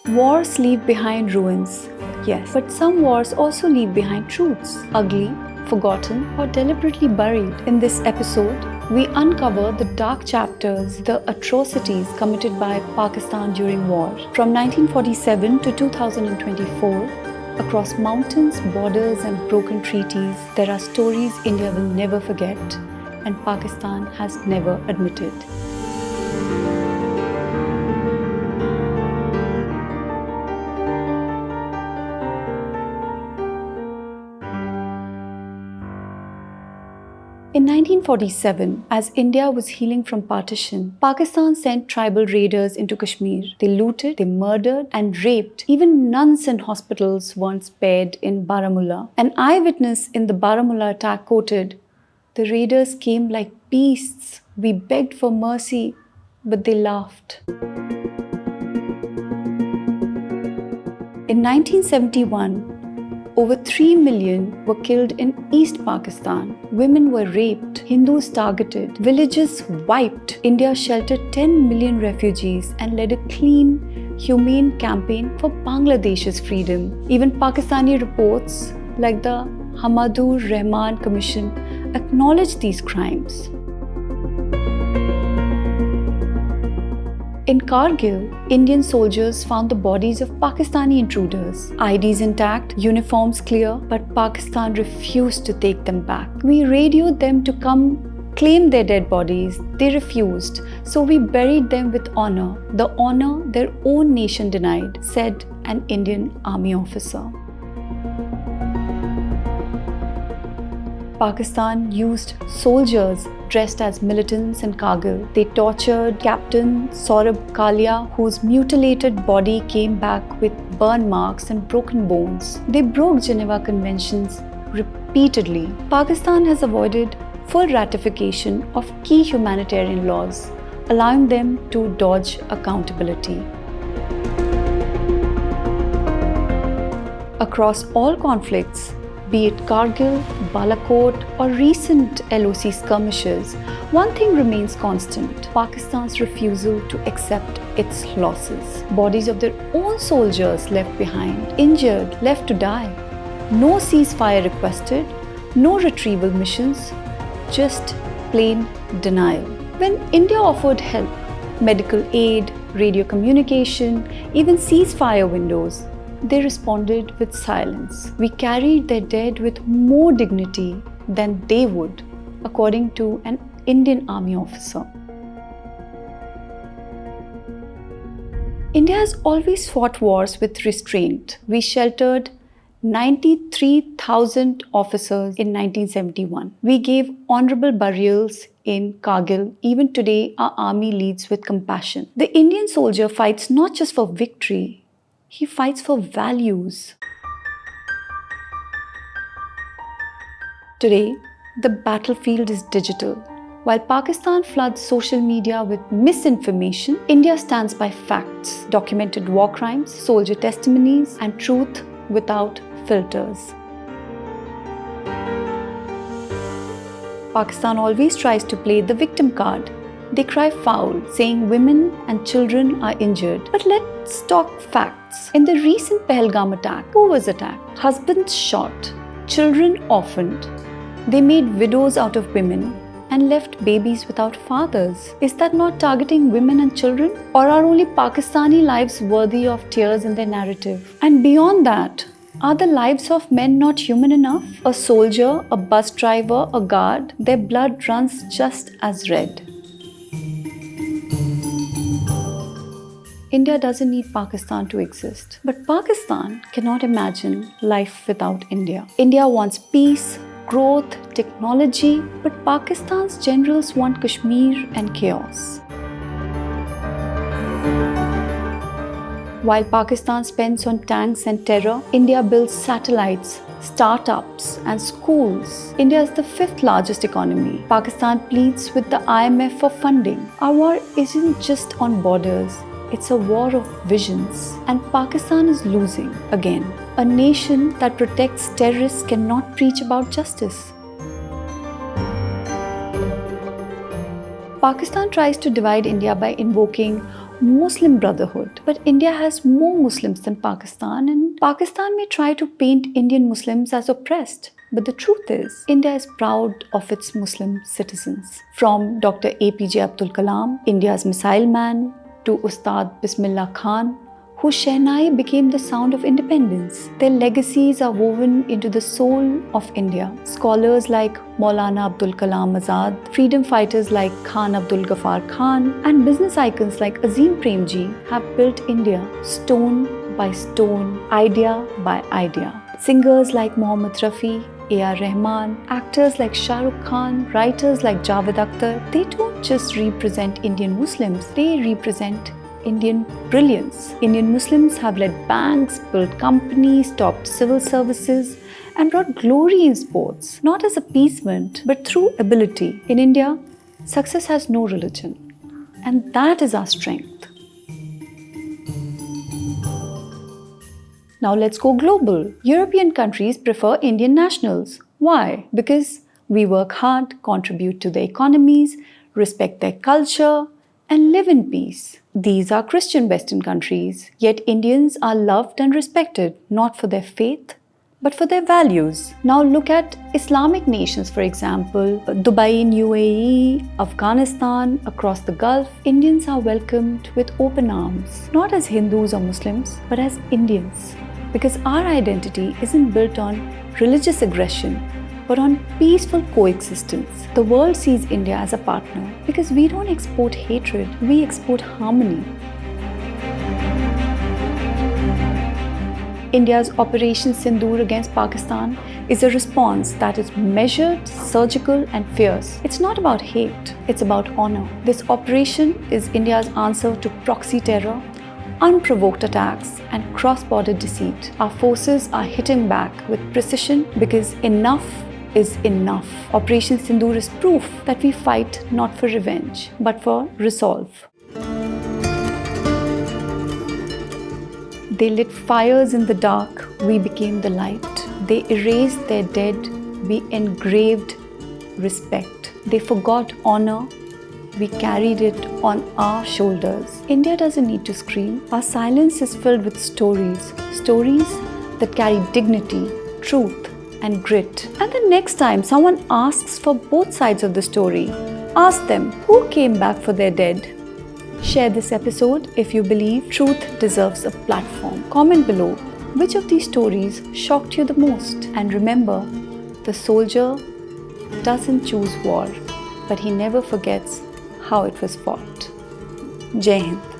Wars leave behind ruins, yes, but some wars also leave behind truths, ugly, forgotten, or deliberately buried. In this episode, we uncover the dark chapters, the atrocities committed by Pakistan during war. From 1947 to 2024, across mountains, borders, and broken treaties, there are stories India will never forget and Pakistan has never admitted. In 1947, as India was healing from partition, Pakistan sent tribal raiders into Kashmir. They looted, they murdered, and raped. Even nuns and hospitals weren't spared in Baramulla. An eyewitness in the Baramulla attack quoted, "The raiders came like beasts. We begged for mercy, but they laughed." In 1971, over 3 million were killed in East Pakistan. Women were raped, Hindus targeted, villages wiped. India sheltered 10 million refugees and led a clean, humane campaign for Bangladesh's freedom. Even Pakistani reports like the Hamadur Rahman Commission acknowledged these crimes. In Kargil, Indian soldiers found the bodies of Pakistani intruders. IDs intact, uniforms clear, but Pakistan refused to take them back. We radioed them to come claim their dead bodies. They refused, so we buried them with honor, the honor their own nation denied, said an Indian army officer. Pakistan used soldiers dressed as militants in Kargil. They tortured Captain Saurabh Kalia, whose mutilated body came back with burn marks and broken bones. They broke Geneva Conventions repeatedly. Pakistan has avoided full ratification of key humanitarian laws, allowing them to dodge accountability. Across all conflicts, be it Kargil, Balakot, or recent LOC skirmishes, one thing remains constant: Pakistan's refusal to accept its losses. Bodies of their own soldiers left behind, injured, left to die. No ceasefire requested, no retrieval missions, just plain denial. When India offered help, medical aid, radio communication, even ceasefire windows, they responded with silence. We carried their dead with more dignity than they would, according to an Indian army officer. India has always fought wars with restraint. We sheltered 93,000 officers in 1971. We gave honorable burials in Kargil. Even today, our army leads with compassion. The Indian soldier fights not just for victory, he fights for values. Today, the battlefield is digital. While Pakistan floods social media with misinformation, India stands by facts, documented war crimes, soldier testimonies, and truth without filters. Pakistan always tries to play the victim card. They cry foul, saying women and children are injured. But let's talk facts. In the recent Pahalgam attack, who was attacked? Husbands shot, children orphaned. They made widows out of women and left babies without fathers. Is that not targeting women and children? Or are only Pakistani lives worthy of tears in their narrative? And beyond that, are the lives of men not human enough? A soldier, a bus driver, a guard, their blood runs just as red. India doesn't need Pakistan to exist. But Pakistan cannot imagine life without India. India wants peace, growth, technology, but Pakistan's generals want Kashmir and chaos. While Pakistan spends on tanks and terror, India builds satellites, startups, and schools. India is the 5th largest economy. Pakistan pleads with the IMF for funding. Our war isn't just on borders. It's a war of visions, and Pakistan is losing again. A nation that protects terrorists cannot preach about justice. Pakistan tries to divide India by invoking Muslim Brotherhood. But India has more Muslims than Pakistan, and Pakistan may try to paint Indian Muslims as oppressed. But the truth is, India is proud of its Muslim citizens. From Dr. APJ Abdul Kalam, India's missile man, to Ustad Bismillah Khan, whose Shehnai became the sound of independence. Their legacies are woven into the soul of India. Scholars like Maulana Abdul Kalam Azad, freedom fighters like Khan Abdul Ghaffar Khan, and business icons like Azim Premji have built India stone by stone, idea by idea. Singers like Mohammad Rafi, A.R. Rahman, actors like Shah Rukh Khan, writers like Javed Akhtar, they don't just represent Indian Muslims, they represent Indian brilliance. Indian Muslims have led banks, built companies, topped civil services, and brought glory in sports, not as appeasement, but through ability. In India, success has no religion, and that is our strength. Now let's go global. European countries prefer Indian nationals. Why? Because we work hard, contribute to their economies, respect their culture, and live in peace. These are Christian Western countries, yet Indians are loved and respected not for their faith, but for their values. Now look at Islamic nations, for example, Dubai in UAE, Afghanistan, across the Gulf. Indians are welcomed with open arms, not as Hindus or Muslims, but as Indians. Because our identity isn't built on religious aggression, but on peaceful coexistence. The world sees India as a partner because we don't export hatred, we export harmony. India's Operation Sindoor against Pakistan is a response that is measured, surgical, and fierce. It's not about hate, it's about honor. This operation is India's answer to proxy terror, unprovoked attacks, and cross-border deceit. Our forces are hitting back with precision because enough is enough. Operation Sindoor is proof that we fight not for revenge, but for resolve. They lit fires in the dark, we became the light. They erased their dead, we engraved respect. They forgot honor, we carried it on our shoulders. India doesn't need to scream. Our silence is filled with stories. Stories that carry dignity, truth, and grit. And the next time someone asks for both sides of the story, ask them who came back for their dead. Share this episode if you believe truth deserves a platform. Comment below which of these stories shocked you the most. And remember, the soldier doesn't choose war, but he never forgets how it was fought. Jai Hind.